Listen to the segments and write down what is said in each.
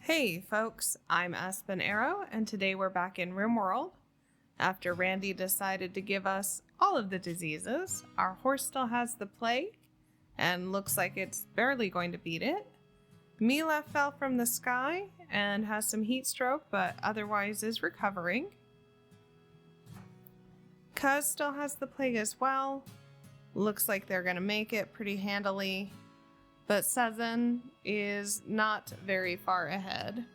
Hey folks, I'm Aspen Arrow, and today we're back in RimWorld. After Randy decided to give us all of the diseases, our horse still has the plague, and looks like it's barely going to beat it. Mila fell from the sky and has some heat stroke, but otherwise is recovering. Cuz still has the plague as well. Looks like they're gonna make it pretty handily. But Sezen is not very far ahead.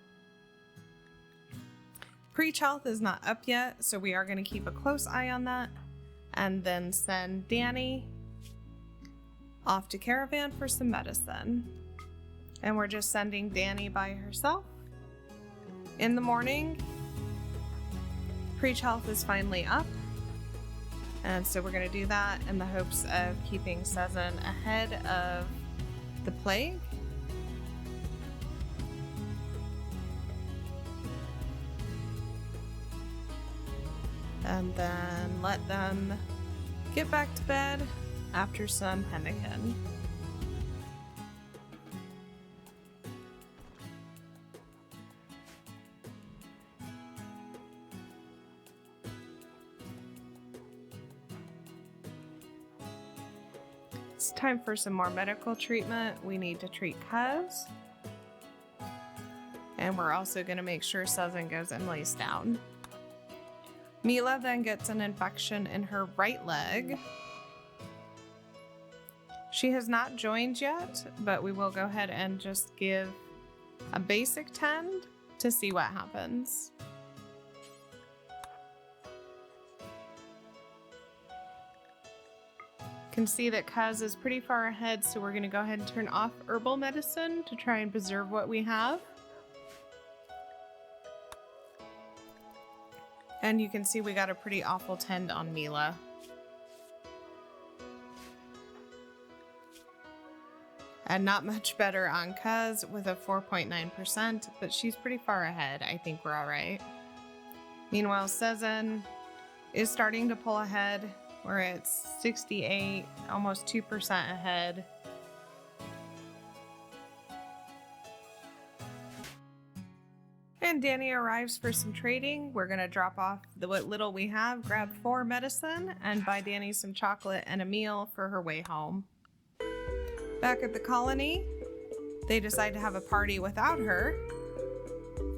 Preach Health is not up yet, so we are going to keep a close eye on that. And then send Danny off to Caravan for some medicine. And we're just sending Danny by herself. In the morning, Preach Health is finally up. And so we're going to do that in the hopes of keeping Sezen ahead of the plague. And then let them get back to bed after some pemmican. It's time for some more medical treatment. We need to treat Cuz. And we're also going to make sure Sezen goes and lays down. Mila then gets an infection in her right leg. She has not joined yet, but we will go ahead and just give a basic tend to see what happens. Can see that Cuz is pretty far ahead, so we're going to go ahead and turn off herbal medicine to try and preserve what we have. And you can see we got a pretty awful tend on Mila. And not much better on Cuz with a 4.9%, but she's pretty far ahead. I think we're all right. Meanwhile, Sezen is starting to pull ahead. We're at 68, almost 2% ahead. And Danny arrives for some trading. We're gonna drop off what little we have, grab 4 medicine, and buy Danny some chocolate and a meal for her way home. Back at the colony, they decide to have a party without her.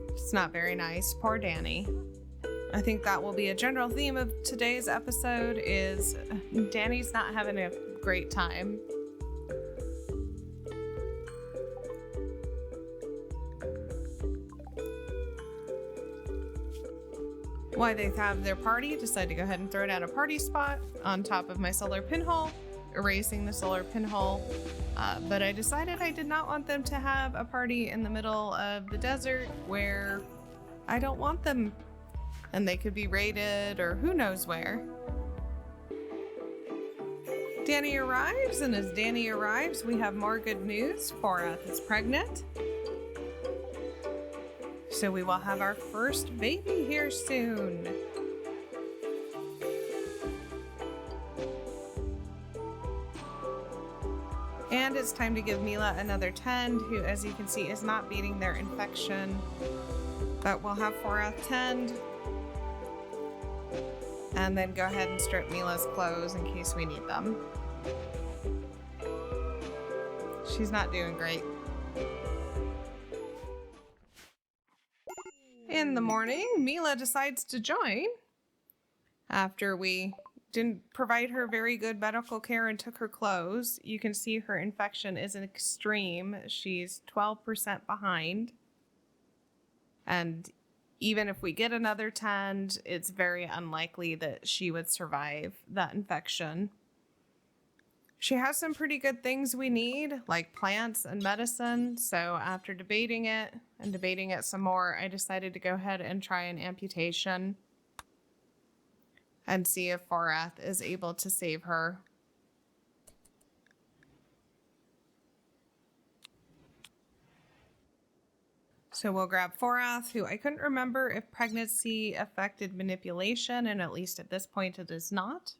It's not very nice, poor Danny. I think that will be a general theme of today's episode is Danny's not having a great time. Why they have their party, decide to go ahead and throw it at a party spot on top of my solar pinhole, erasing the solar pinhole. But I decided I did not want them to have a party in the middle of the desert where I don't want them. And they could be raided or who knows where. Danny arrives, and as Danny arrives, we have more good news. Forath is pregnant. So we will have our first baby here soon. And it's time to give Mila another tend, who, as you can see, is not beating their infection. But we'll have Forath tend. And then go ahead and strip Mila's clothes in case we need them. She's not doing great. In the morning, Mila decides to join. After we didn't provide her very good medical care and took her clothes, you can see her infection is extreme. She's 12% behind. And even if we get another tend, it's very unlikely that she would survive that infection. She has some pretty good things we need, like plants and medicine. So after debating it and debating it some more, I decided to go ahead and try an amputation and see if Forath is able to save her. So we'll grab Forath, who I couldn't remember if pregnancy affected manipulation, and at least at this point it is not.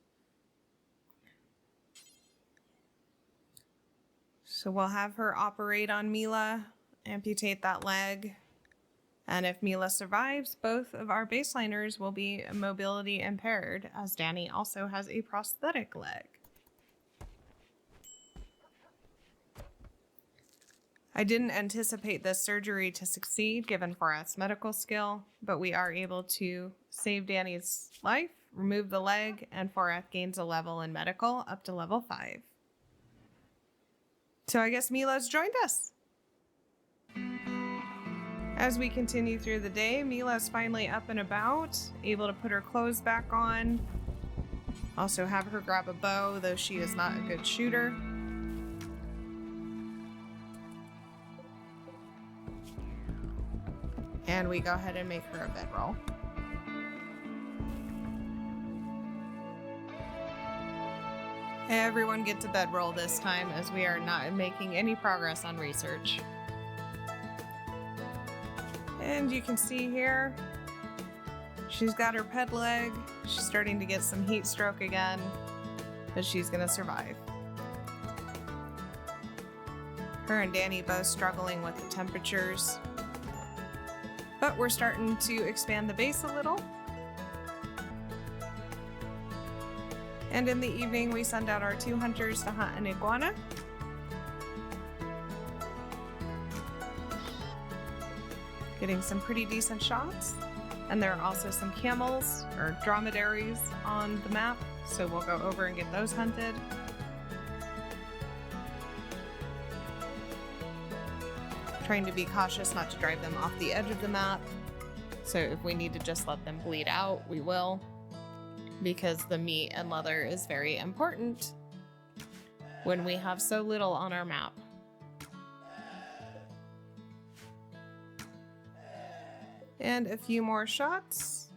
So we'll have her operate on Mila, amputate that leg. And if Mila survives, both of our baseliners will be mobility impaired, as Danny also has a prosthetic leg. I didn't anticipate this surgery to succeed given Forath's medical skill, but we are able to save Danny's life, remove the leg, and Forath gains a level in medical up to level 5. So I guess Mila's joined us. As we continue through the day, Mila's finally up and about, able to put her clothes back on. Also have her grab a bow, though she is not a good shooter. And we go ahead and make her a bedroll. Everyone gets a bedroll this time, as we are not making any progress on research. And you can see here, she's got her ped leg. She's starting to get some heat stroke again, but she's gonna survive. Her and Danny both struggling with the temperatures, but we're starting to expand the base a little. And in the evening, we send out our 2 hunters to hunt an iguana. Getting some pretty decent shots. And there are also some camels or dromedaries on the map, so we'll go over and get those hunted. Trying to be cautious not to drive them off the edge of the map. So if we need to just let them bleed out, we will, because the meat and leather is very important when we have so little on our map. And a few more shots,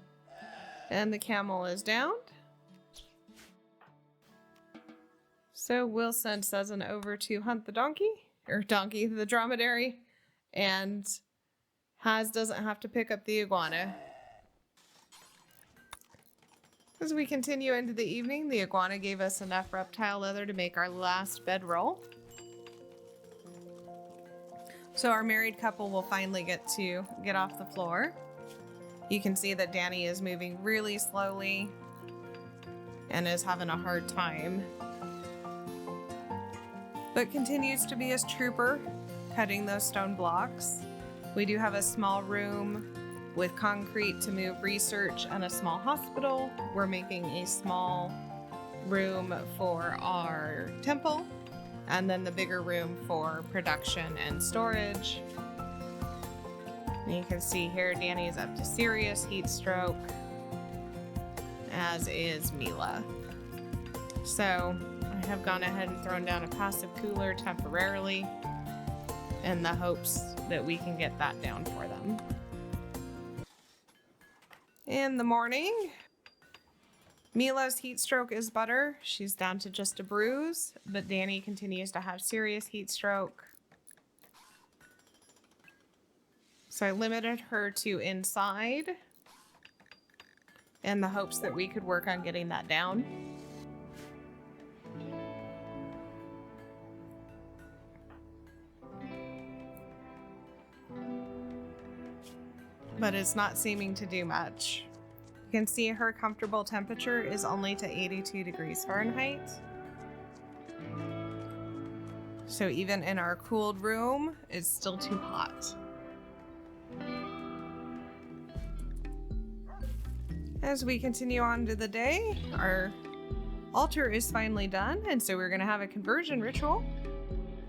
and the camel is downed. So we'll send Sezen over to hunt the the dromedary, and Haz doesn't have to pick up the iguana. As we continue into the evening, the iguana gave us enough reptile leather to make our last bedroll. So our married couple will finally get off the floor. You can see that Danny is moving really slowly and is having a hard time, but continues to be a trooper, cutting those stone blocks. We do have a small room with concrete to move research and a small hospital. We're making a small room for our temple, and then the bigger room for production and storage. And you can see here Danny is up to serious heat stroke, as is Mila. So I have gone ahead and thrown down a passive cooler temporarily in the hopes that we can get that down for them. In the morning, Mila's heat stroke is better. She's down to just a bruise, but Danny continues to have serious heat stroke. So I limited her to inside in the hopes that we could work on getting that down. But it's not seeming to do much. You can see her comfortable temperature is only to 82 degrees Fahrenheit. So even in our cooled room, it's still too hot. As we continue on to the day, our altar is finally done, and so we're going to have a conversion ritual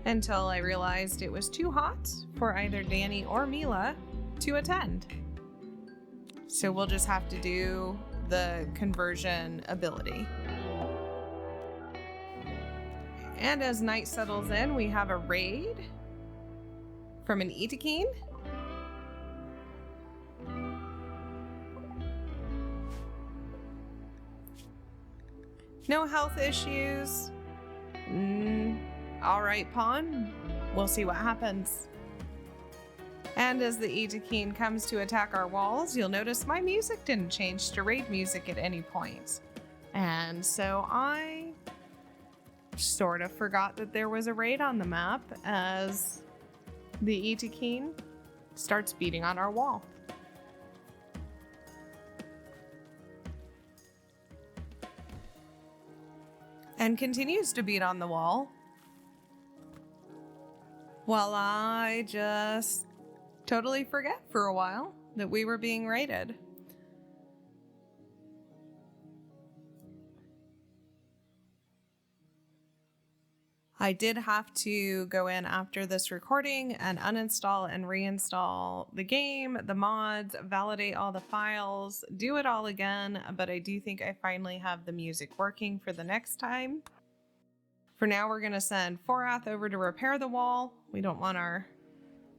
until I realized it was too hot for either Danny or Mila to attend. So we'll just have to do the conversion ability. And as night settles in, we have a raid from an Itakeen. No health issues. All right, pawn. We'll see what happens. And as the Itakeen comes to attack our walls, you'll notice my music didn't change to raid music at any point. And so I sort of forgot that there was a raid on the map as the Itakeen starts beating on our wall. And continues to beat on the wall while I just totally forget for a while that we were being raided. I did have to go in after this recording and uninstall and reinstall the game, the mods, validate all the files, do it all again, but I do think I finally have the music working for the next time. For now, we're going to send Forath over to repair the wall. We don't want our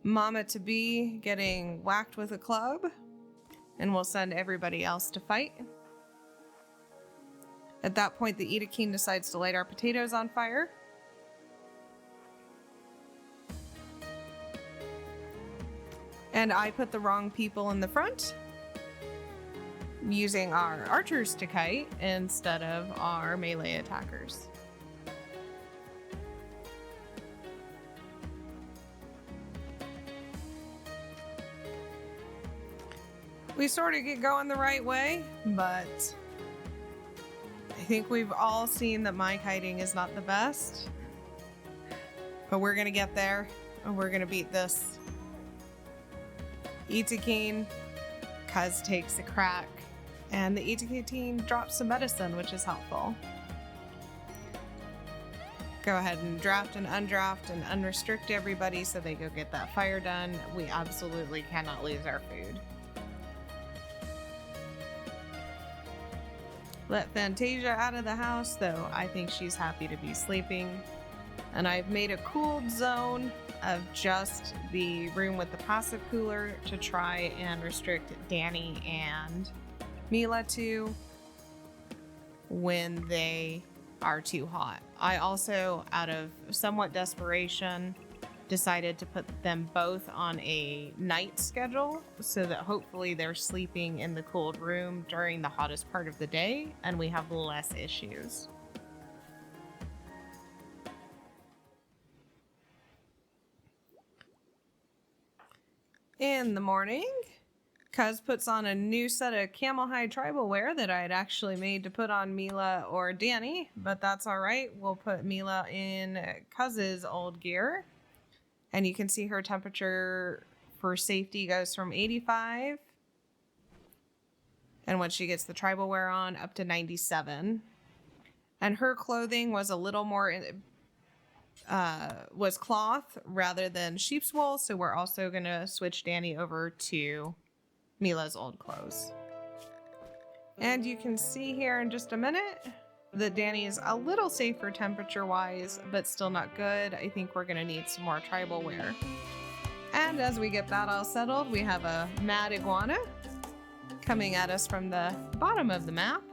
mama-to-be getting whacked with a club, and we'll send everybody else to fight. At that point, the Edakeen decides to light our potatoes on fire. And I put the wrong people in the front, using our archers to kite instead of our melee attackers. We sort of get going the right way, but I think we've all seen that my kiting is not the best. But we're gonna get there, and we're gonna beat this. Edakeen, Kuz takes a crack, and the Edakeen drops some medicine, which is helpful. Go ahead and draft and undraft and unrestrict everybody so they go get that fire done. We absolutely cannot lose our food. Let Fantasia out of the house, though I think she's happy to be sleeping. And I've made a cooled zone of just the room with the passive cooler to try and restrict Danny and Mila to when they are too hot. I also, out of somewhat desperation, decided to put them both on a night schedule so that hopefully they're sleeping in the cooled room during the hottest part of the day and we have less issues. In the morning, Kuz puts on a new set of camel hide tribal wear that I had actually made to put on Mila or Danny, but that's all right. We'll put Mila in Kuz's old gear. And you can see her temperature for safety goes from 85. And when she gets the tribal wear on, up to 97. And her clothing was a little more, was cloth rather than sheep's wool. So we're also going to switch Danny over to Mila's old clothes. And you can see here in just a minute that Danny is a little safer temperature-wise, but still not good. I think we're going to need some more tribal wear. And as we get that all settled, we have a mad iguana coming at us from the bottom of the map.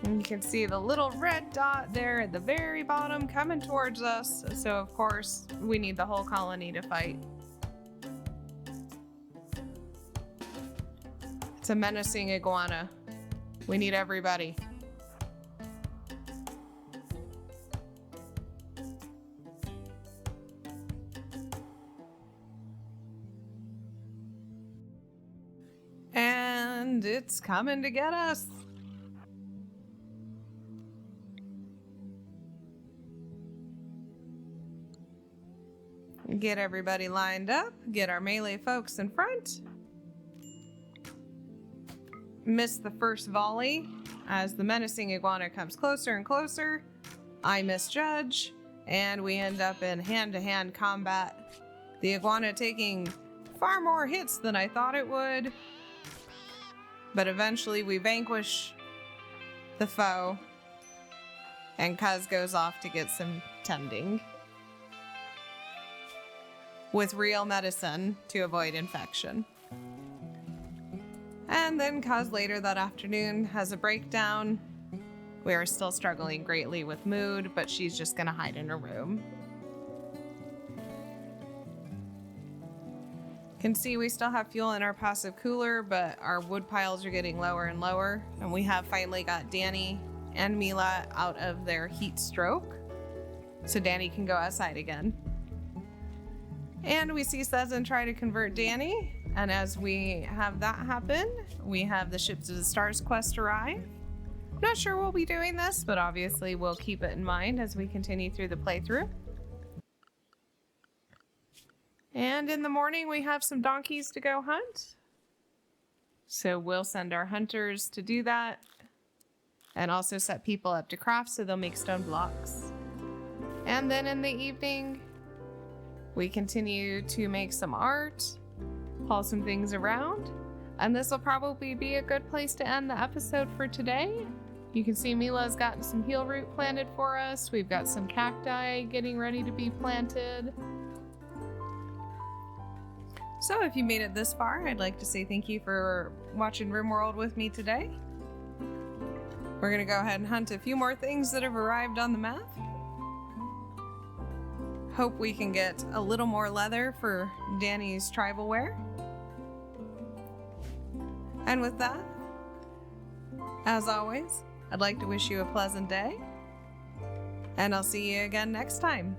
And you can see the little red dot there at the very bottom coming towards us. So of course, we need the whole colony to fight. It's a menacing iguana. We need everybody. And it's coming to get us. Get everybody lined up, get our melee folks in front. Miss the first volley as the menacing iguana comes closer and closer. I misjudge, and we end up in hand-to-hand combat. The iguana taking far more hits than I thought it would. But eventually we vanquish the foe, and Kuz goes off to get some tending with real medicine to avoid infection. And then Kuz later that afternoon has a breakdown. We are still struggling greatly with mood, but she's just gonna hide in her room. Can see we still have fuel in our passive cooler, but our wood piles are getting lower and lower, and we have finally got Danny and Mila out of their heat stroke, so Danny can go outside again. And we see Sezen try to convert Danny, and as we have that happen, we have the Ship to the Stars quest arrive. Not sure we'll be doing this, but obviously we'll keep it in mind as we continue through the playthrough. And in the morning, we have some donkeys to go hunt. So we'll send our hunters to do that. And also set people up to craft so they'll make stone blocks. And then in the evening, we continue to make some art, haul some things around. And this will probably be a good place to end the episode for today. You can see Mila's gotten some heal root planted for us. We've got some cacti getting ready to be planted. So if you made it this far, I'd like to say thank you for watching RimWorld with me today. We're gonna go ahead and hunt a few more things that have arrived on the map. Hope we can get a little more leather for Danny's tribal wear. And with that, as always, I'd like to wish you a pleasant day, and I'll see you again next time.